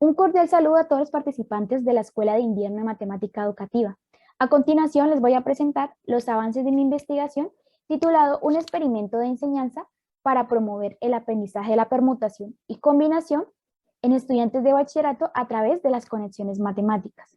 Un cordial saludo a todos los participantes de la Escuela de Invierno de Matemática Educativa. A continuación les voy a presentar los avances de mi investigación titulado Un experimento de enseñanza para promover el aprendizaje de la permutación y combinación en estudiantes de bachillerato a través de las conexiones matemáticas.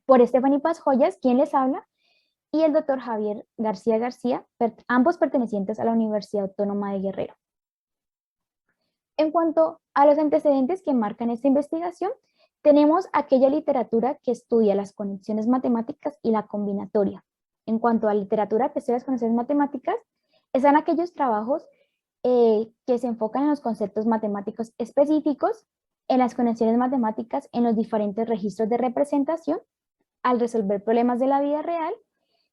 Por Stephanie Paz Joyas, quien les habla, y el doctor Javier García García, ambos pertenecientes a la Universidad Autónoma de Guerrero. En cuanto a los antecedentes que marcan esta investigación, tenemos aquella literatura que estudia las conexiones matemáticas y la combinatoria. En cuanto a literatura que estudia las conexiones matemáticas, están aquellos trabajos que se enfocan en los conceptos matemáticos específicos, en las conexiones matemáticas en los diferentes registros de representación, al resolver problemas de la vida real,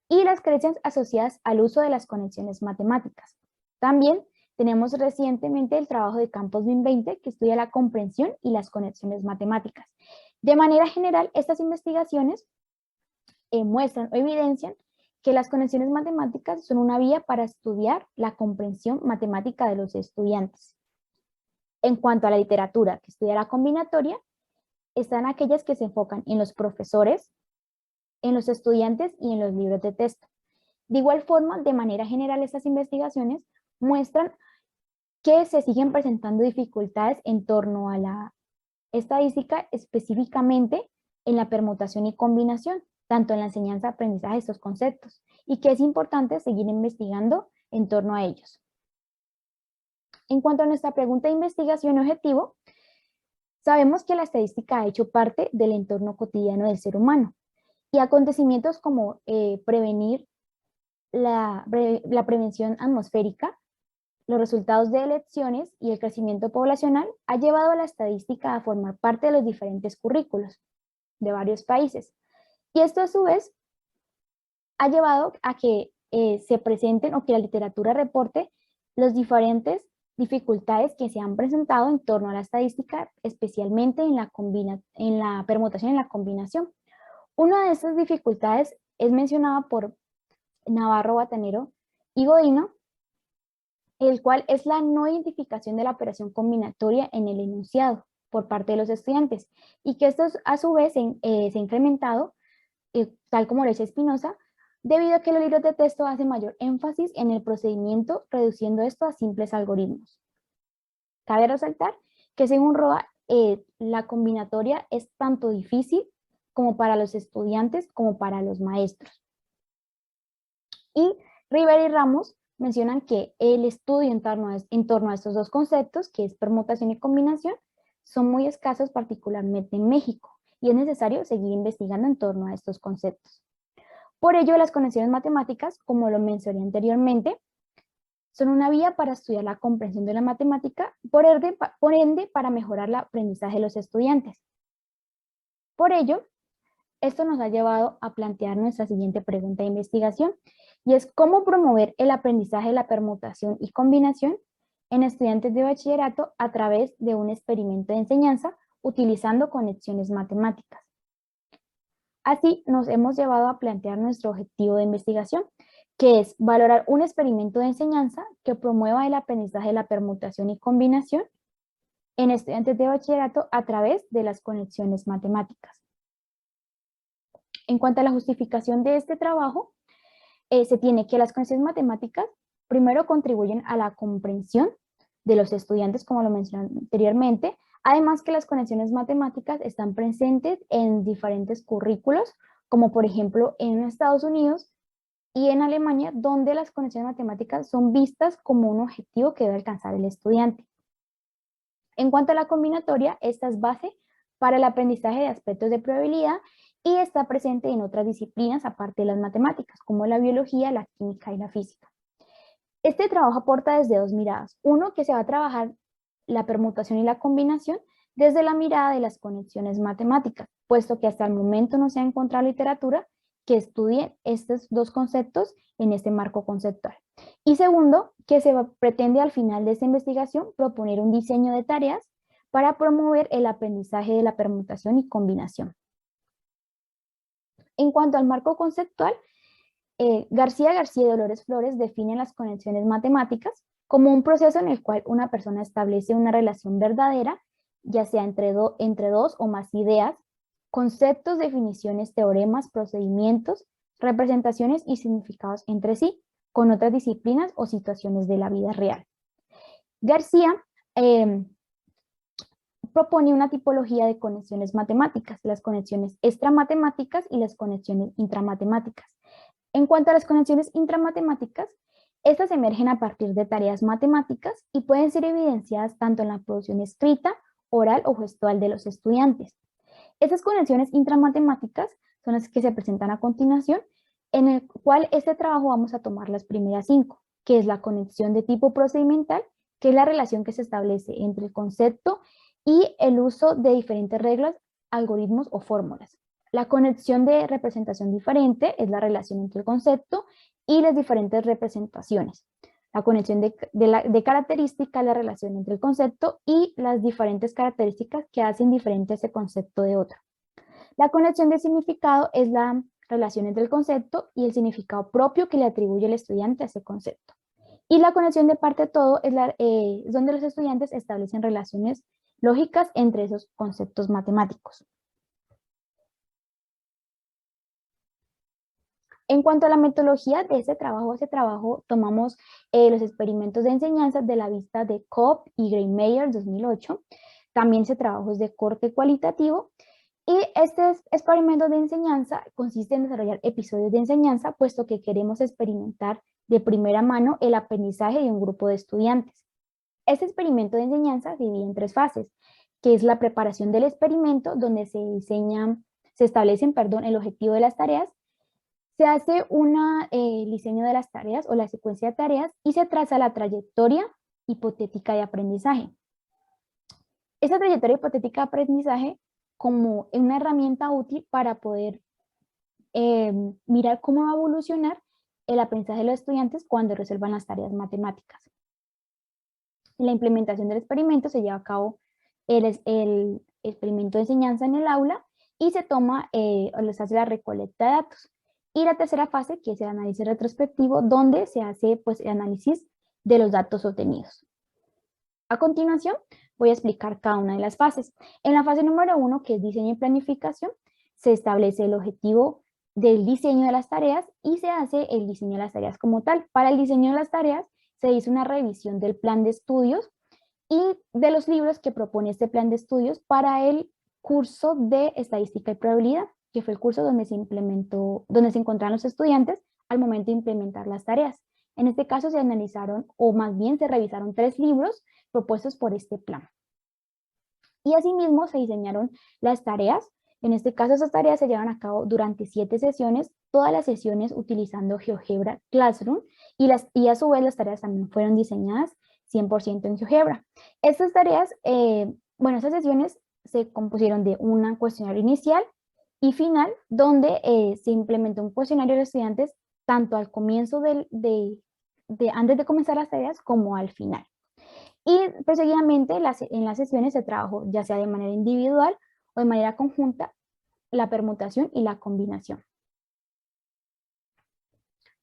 y las creencias asociadas al uso de las conexiones matemáticas. También tenemos recientemente el trabajo de Campos 2020 que estudia la comprensión y las conexiones matemáticas. De manera general, estas investigaciones muestran o evidencian que las conexiones matemáticas son una vía para estudiar la comprensión matemática de los estudiantes. En cuanto a la literatura que estudia la combinatoria, están aquellas que se enfocan en los profesores, en los estudiantes y en los libros de texto. De igual forma, de manera general, estas investigaciones muestran que se siguen presentando dificultades en torno a la estadística, específicamente en la permutación y combinación, tanto en la enseñanza y aprendizaje de estos conceptos, y que es importante seguir investigando en torno a ellos. En cuanto a nuestra pregunta de investigación objetivo, sabemos que la estadística ha hecho parte del entorno cotidiano del ser humano, y acontecimientos como prevenir la prevención atmosférica, los resultados de elecciones y el crecimiento poblacional ha llevado a la estadística a formar parte de los diferentes currículos de varios países. Y esto a su vez ha llevado a que se presenten o que la literatura reporte las diferentes dificultades que se han presentado en torno a la estadística, especialmente en la permutación y en la combinación. Una de estas dificultades es mencionada por Navarro, Batanero y Godino, el cual es la no identificación de la operación combinatoria en el enunciado por parte de los estudiantes, y que esto a su vez se ha incrementado, tal como lo dice Espinosa, debido a que los libros de texto hacen mayor énfasis en el procedimiento, reduciendo esto a simples algoritmos. Cabe resaltar que según Roa, la combinatoria es tanto difícil como para los estudiantes como para los maestros. Y Rivera y Ramos mencionan que el estudio en torno a estos dos conceptos, que es permutación y combinación, son muy escasos, particularmente en México, y es necesario seguir investigando en torno a estos conceptos. Por ello, las conexiones matemáticas, como lo mencioné anteriormente, son una vía para estudiar la comprensión de la matemática, por ende para mejorar el aprendizaje de los estudiantes. Por ello, esto nos ha llevado a plantear nuestra siguiente pregunta de investigación, y es cómo promover el aprendizaje de la permutación y combinación en estudiantes de bachillerato a través de un experimento de enseñanza utilizando conexiones matemáticas. Así nos hemos llevado a plantear nuestro objetivo de investigación, que es valorar un experimento de enseñanza que promueva el aprendizaje de la permutación y combinación en estudiantes de bachillerato a través de las conexiones matemáticas. En cuanto a la justificación de este trabajo, se tiene que las conexiones matemáticas primero contribuyen a la comprensión de los estudiantes, como lo mencioné anteriormente, además que las conexiones matemáticas están presentes en diferentes currículos, como por ejemplo en Estados Unidos y en Alemania, donde las conexiones matemáticas son vistas como un objetivo que debe alcanzar el estudiante. En cuanto a la combinatoria, esta es base para el aprendizaje de aspectos de probabilidad y está presente en otras disciplinas aparte de las matemáticas, como la biología, la química y la física. Este trabajo aporta desde dos miradas. Uno, que se va a trabajar la permutación y la combinación desde la mirada de las conexiones matemáticas, puesto que hasta el momento no se ha encontrado literatura que estudie estos dos conceptos en este marco conceptual. Y segundo, que se pretende al final de esta investigación proponer un diseño de tareas para promover el aprendizaje de la permutación y combinación. En cuanto al marco conceptual, García y Dolores Flores definen las conexiones matemáticas como un proceso en el cual una persona establece una relación verdadera ya sea entre dos o más ideas, conceptos, definiciones, teoremas, procedimientos, representaciones y significados entre sí, con otras disciplinas o situaciones de la vida real. García propone una tipología de conexiones matemáticas, las conexiones extramatemáticas y las conexiones intramatemáticas. En cuanto a las conexiones intramatemáticas, estas emergen a partir de tareas matemáticas y pueden ser evidenciadas tanto en la producción escrita, oral o gestual de los estudiantes. Estas conexiones intramatemáticas son las que se presentan a continuación, en el cual este trabajo vamos a tomar las primeras 5, que es la conexión de tipo procedimental, que es la relación que se establece entre el concepto y el uso de diferentes reglas, algoritmos o fórmulas. La conexión de representación diferente es la relación entre el concepto y las diferentes representaciones. La conexión de característica es la relación entre el concepto y las diferentes características que hacen diferente ese concepto de otro. La conexión de significado es la relación entre el concepto y el significado propio que le atribuye el estudiante a ese concepto. Y la conexión de parte todo es donde los estudiantes establecen relaciones lógicas entre esos conceptos matemáticos. En cuanto a la metodología de ese trabajo tomamos los experimentos de enseñanza de la vista de Cobb y Graymeyer 2008. También se trabajos de corte cualitativo. Y este experimento de enseñanza consiste en desarrollar episodios de enseñanza, puesto que queremos experimentar de primera mano el aprendizaje de un grupo de estudiantes. Este experimento de enseñanza se divide en 3 fases, que es la preparación del experimento, donde se establecen el objetivo de las tareas, se hace un diseño de las tareas o la secuencia de tareas y se traza la trayectoria hipotética de aprendizaje. Esa trayectoria hipotética de aprendizaje como una herramienta útil para poder mirar cómo va a evolucionar el aprendizaje de los estudiantes cuando resuelvan las tareas matemáticas. En la implementación del experimento se lleva a cabo el experimento de enseñanza en el aula y se toma, les hace la recolecta de datos. Y la tercera fase, que es el análisis retrospectivo, donde se hace pues, el análisis de los datos obtenidos. A continuación, voy a explicar cada una de las fases. En la fase número 1, que es diseño y planificación, se establece el objetivo del diseño de las tareas y se hace el diseño de las tareas como tal. Para el diseño de las tareas, se hizo una revisión del plan de estudios y de los libros que propone este plan de estudios para el curso de estadística y probabilidad, que fue el curso donde se encontraron los estudiantes al momento de implementar las tareas. En este caso se analizaron, o más bien se revisaron 3 libros propuestos por este plan. Y asimismo se diseñaron las tareas. En este caso esas tareas se llevan a cabo durante 7 sesiones, todas las sesiones utilizando GeoGebra Classroom y a su vez las tareas también fueron diseñadas 100% en GeoGebra. Estas tareas, estas sesiones se compusieron de un cuestionario inicial y final, donde se implementó un cuestionario de los estudiantes tanto al comienzo antes de comenzar las tareas como al final. Y seguidamente en las sesiones se trabajó ya sea de manera individual o de manera conjunta la permutación y la combinación.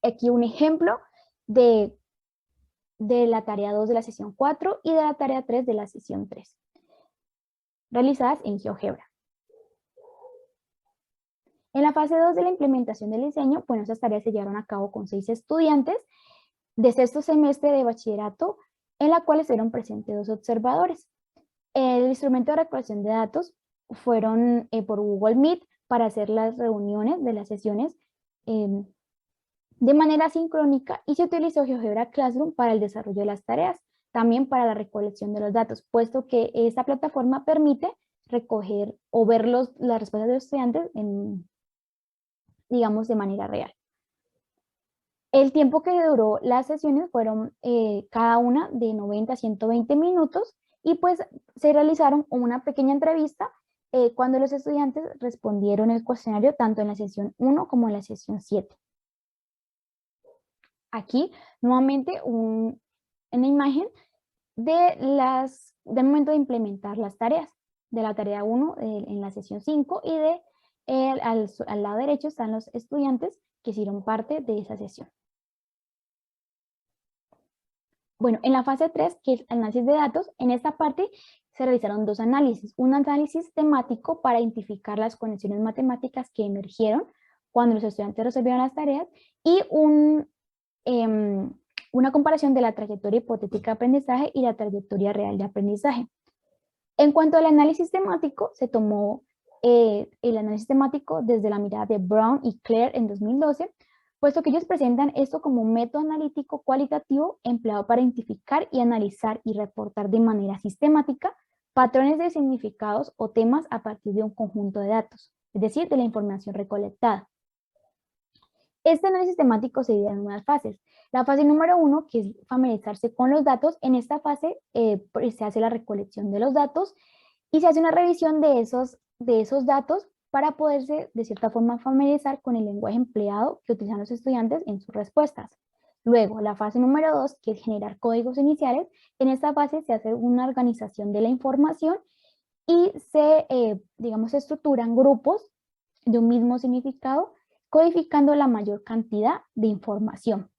Aquí un ejemplo de la tarea 2 de la sesión 4 y de la tarea 3 de la sesión 3, realizadas en GeoGebra. En la fase 2 de la implementación del diseño, bueno, esas tareas se llevaron a cabo con 6 estudiantes de sexto semestre de bachillerato, en la cual estuvieron presentes 2 observadores. El instrumento de recolección de datos fueron por Google Meet para hacer las reuniones de las sesiones de manera sincrónica y se utilizó GeoGebra Classroom para el desarrollo de las tareas, también para la recolección de los datos, puesto que esta plataforma permite recoger o ver las respuestas de los estudiantes digamos, de manera real. El tiempo que duró las sesiones fueron cada una de 90 a 120 minutos y pues se realizaron una pequeña entrevista cuando los estudiantes respondieron el cuestionario tanto en la sesión 1 como en la sesión 7. Aquí nuevamente una imagen del momento de implementar las tareas, de la tarea 1 en la sesión 5 y al lado derecho están los estudiantes que hicieron parte de esa sesión. Bueno, en la fase 3, que es análisis de datos, en esta parte se realizaron dos análisis. Un análisis temático para identificar las conexiones matemáticas que emergieron cuando los estudiantes resolvieron las tareas y una comparación de la trayectoria hipotética de aprendizaje y la trayectoria real de aprendizaje. En cuanto al análisis temático, se tomó el análisis temático desde la mirada de Brown y Clare en 2012, puesto que ellos presentan esto como un método analítico cualitativo empleado para identificar y analizar y reportar de manera sistemática patrones de significados o temas a partir de un conjunto de datos, es decir, de la información recolectada. Este análisis temático se divide en unas fases. La fase número 1, que es familiarizarse con los datos. En esta fase se hace la recolección de los datos y se hace una revisión de esos datos para poderse, de cierta forma, familiarizar con el lenguaje empleado que utilizan los estudiantes en sus respuestas. Luego, la fase número 2, que es generar códigos iniciales. En esta fase se hace una organización de la información y se, digamos, estructuran grupos de un mismo significado, codificando la mayor cantidad de información.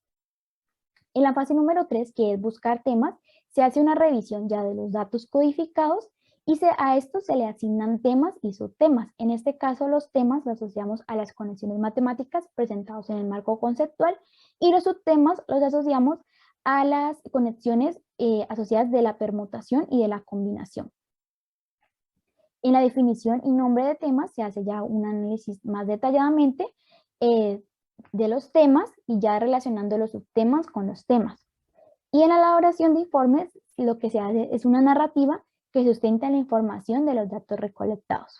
En la fase número 3, que es buscar temas, se hace una revisión ya de los datos codificados y a estos se le asignan temas y subtemas. En este caso, los temas los asociamos a las conexiones matemáticas presentados en el marco conceptual y los subtemas los asociamos a las conexiones asociadas de la permutación y de la combinación. En la definición y nombre de temas se hace ya un análisis más detalladamente de los temas y ya relacionando los subtemas con los temas. Y en la elaboración de informes lo que se hace es una narrativa que sustenta la información de los datos recolectados.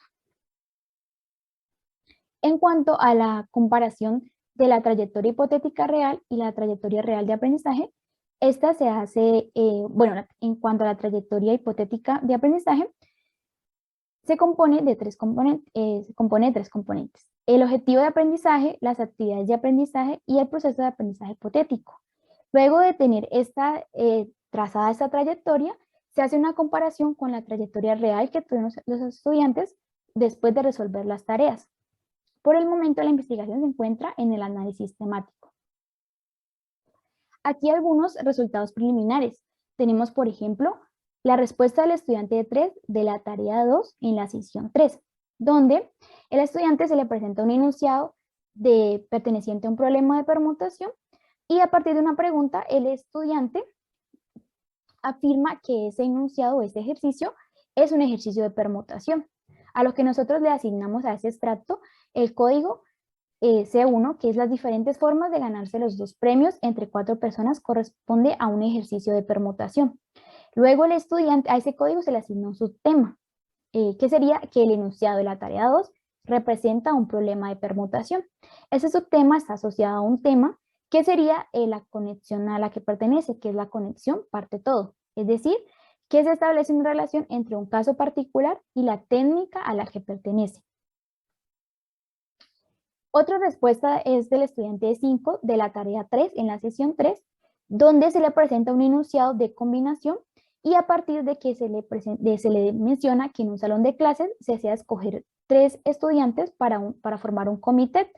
En cuanto a la comparación de la trayectoria hipotética real y la trayectoria real de aprendizaje, esta se hace, en cuanto a la trayectoria hipotética de aprendizaje, se compone de tres componentes. El objetivo de aprendizaje, las actividades de aprendizaje y el proceso de aprendizaje hipotético. Luego de tener trazada esta trayectoria, se hace una comparación con la trayectoria real que tuvieron los estudiantes después de resolver las tareas. Por el momento, la investigación se encuentra en el análisis temático. Aquí algunos resultados preliminares. Tenemos, por ejemplo, la respuesta del estudiante de 3 de la tarea 2 en la sesión 3, donde el estudiante se le presenta un enunciado perteneciente a un problema de permutación y a partir de una pregunta el estudiante afirma que ese enunciado o ese ejercicio es un ejercicio de permutación, a lo que nosotros le asignamos a ese extracto el código C1, que es las diferentes formas de ganarse los 2 premios entre 4 personas, corresponde a un ejercicio de permutación. Luego el estudiante, a ese código se le asigna un subtema, que sería que el enunciado de la tarea 2 representa un problema de permutación. Ese subtema está asociado a un tema que sería la conexión a la que pertenece, que es la conexión parte todo. Es decir, que se establece una relación entre un caso particular y la técnica a la que pertenece. Otra respuesta es del estudiante de 5 de la tarea 3 en la sesión 3, donde se le presenta un enunciado de combinación y a partir de que se le menciona que en un salón de clases se desea escoger 3 estudiantes para formar un comité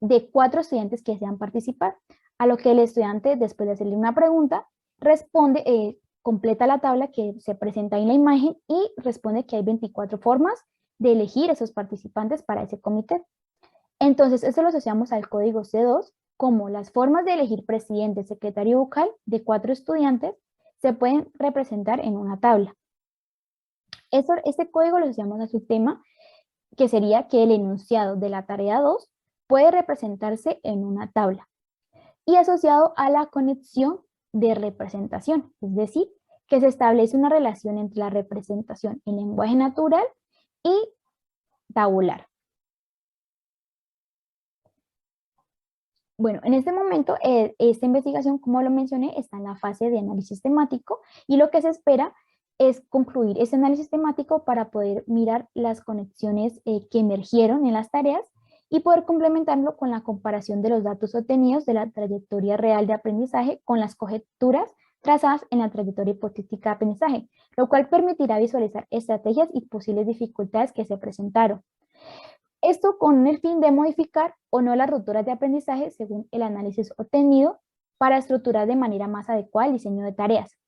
de 4 estudiantes que desean participar, a lo que el estudiante, después de hacerle una pregunta, responde, completa la tabla que se presenta en la imagen y responde que hay 24 formas de elegir esos participantes para ese comité. Entonces, eso lo asociamos al código C2 como las formas de elegir presidente, secretario vocal de 4 estudiantes se pueden representar en una tabla. Este código lo asociamos a su tema, que sería que el enunciado de la tarea 2 puede representarse en una tabla y asociado a la conexión de representación, es decir, que se establece una relación entre la representación en lenguaje natural y tabular. Bueno, en este momento, esta investigación, como lo mencioné, está en la fase de análisis temático y lo que se espera es concluir ese análisis temático para poder mirar las conexiones que emergieron en las tareas y poder complementarlo con la comparación de los datos obtenidos de la trayectoria real de aprendizaje con las conjeturas trazadas en la trayectoria hipotética de aprendizaje, lo cual permitirá visualizar estrategias y posibles dificultades que se presentaron. Esto con el fin de modificar o no las rupturas de aprendizaje según el análisis obtenido para estructurar de manera más adecuada el diseño de tareas.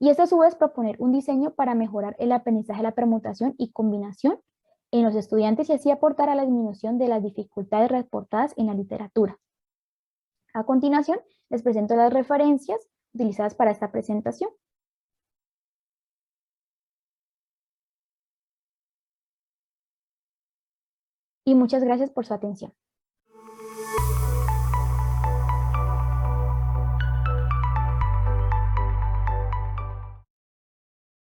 y esto a su vez proponer un diseño para mejorar el aprendizaje de la permutación y combinación en los estudiantes y así aportar a la disminución de las dificultades reportadas en la literatura. A continuación, les presento las referencias utilizadas para esta presentación. Y muchas gracias por su atención.